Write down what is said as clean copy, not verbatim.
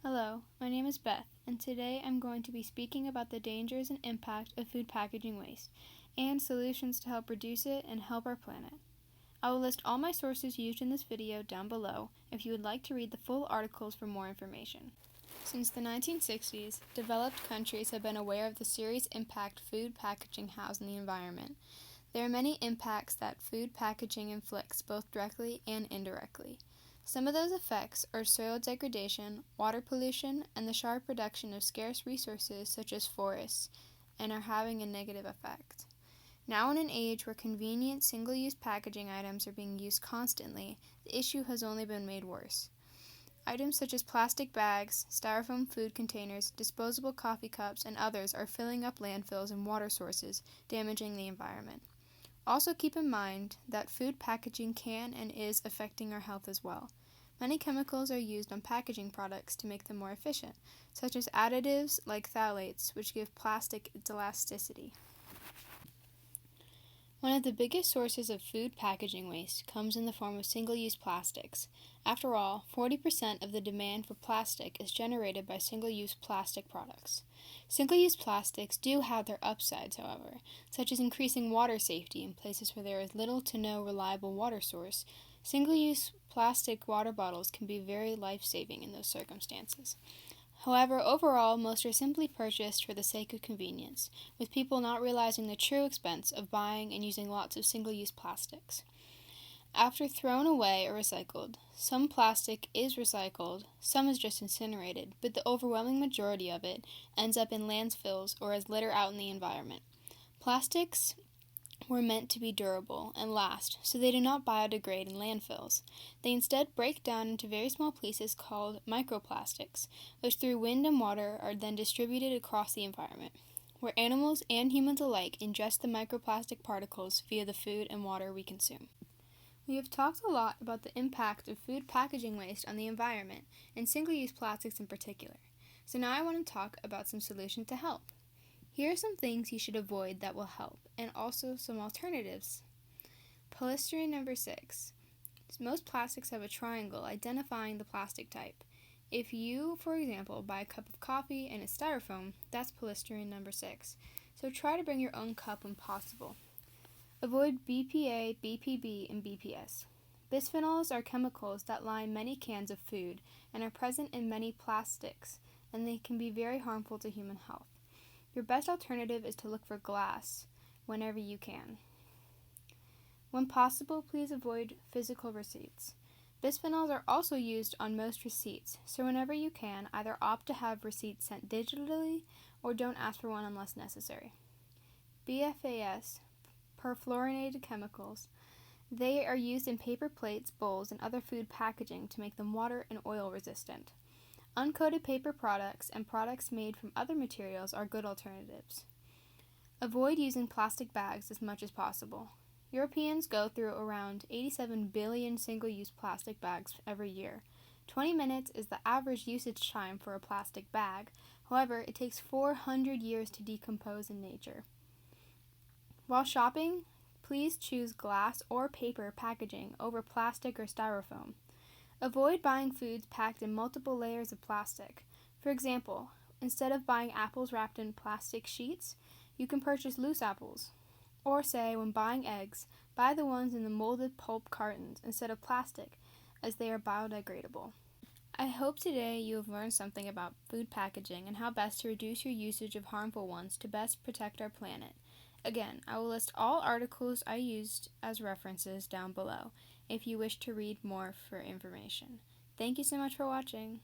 Hello, my name is Beth, and today I'm going to be speaking about the dangers and impact of food packaging waste, and solutions to help reduce it and help our planet. I will list all my sources used in this video down below if you would like to read the full articles for more information. Since the 1960s, developed countries have been aware of the serious impact food packaging has on the environment. There are many impacts that food packaging inflicts both directly and indirectly. Some of those effects are soil degradation, water pollution, and the sharp reduction of scarce resources such as forests, and are having a negative effect. Now, in an age where convenient single-use packaging items are being used constantly, the issue has only been made worse. Items such as plastic bags, styrofoam food containers, disposable coffee cups, and others are filling up landfills and water sources, damaging the environment. Also keep in mind that food packaging can and is affecting our health as well. Many chemicals are used on packaging products to make them more efficient, such as additives like phthalates, which give plastic its elasticity. One of the biggest sources of food packaging waste comes in the form of single-use plastics. After all, 40% of the demand for plastic is generated by single-use plastic products. Single-use plastics do have their upsides, however, such as increasing water safety in places where there is little to no reliable water source. Single-use plastic water bottles can be very life-saving in those circumstances. However, overall, most are simply purchased for the sake of convenience, with people not realizing the true expense of buying and using lots of single-use plastics. After thrown away or recycled, some plastic is recycled, some is just incinerated, but the overwhelming majority of it ends up in landfills or as litter out in the environment. Plastics were meant to be durable and last, so they do not biodegrade in landfills. They instead break down into very small pieces called microplastics, which through wind and water are then distributed across the environment, where animals and humans alike ingest the microplastic particles via the food and water we consume. We have talked a lot about the impact of food packaging waste on the environment, and single-use plastics in particular. So now I want to talk about some solutions to help. Here are some things you should avoid that will help, and also some alternatives. Polystyrene number 6. Most plastics have a triangle identifying the plastic type. If you, for example, buy a cup of coffee and it's styrofoam, that's polystyrene number 6. So try to bring your own cup when possible. Avoid BPA, BPB, and BPS. Bisphenols are chemicals that line many cans of food and are present in many plastics, and they can be very harmful to human health. Your best alternative is to look for glass whenever you can. When possible, please avoid physical receipts. Bisphenols are also used on most receipts, so whenever you can, either opt to have receipts sent digitally or don't ask for one unless necessary. BFAS, perfluorinated chemicals. They are used in paper plates, bowls, and other food packaging to make them water and oil resistant. Uncoated paper products and products made from other materials are good alternatives. Avoid using plastic bags as much as possible. Europeans go through around 87 billion single-use plastic bags every year. 20 minutes is the average usage time for a plastic bag. However, it takes 400 years to decompose in nature. While shopping, please choose glass or paper packaging over plastic or styrofoam. Avoid buying foods packed in multiple layers of plastic. For example, instead of buying apples wrapped in plastic sheets, you can purchase loose apples. Or say, when buying eggs, buy the ones in the molded pulp cartons instead of plastic, as they are biodegradable. I hope today you have learned something about food packaging and how best to reduce your usage of harmful ones to best protect our planet. Again, I will list all articles I used as references down below if you wish to read more for information. Thank you so much for watching.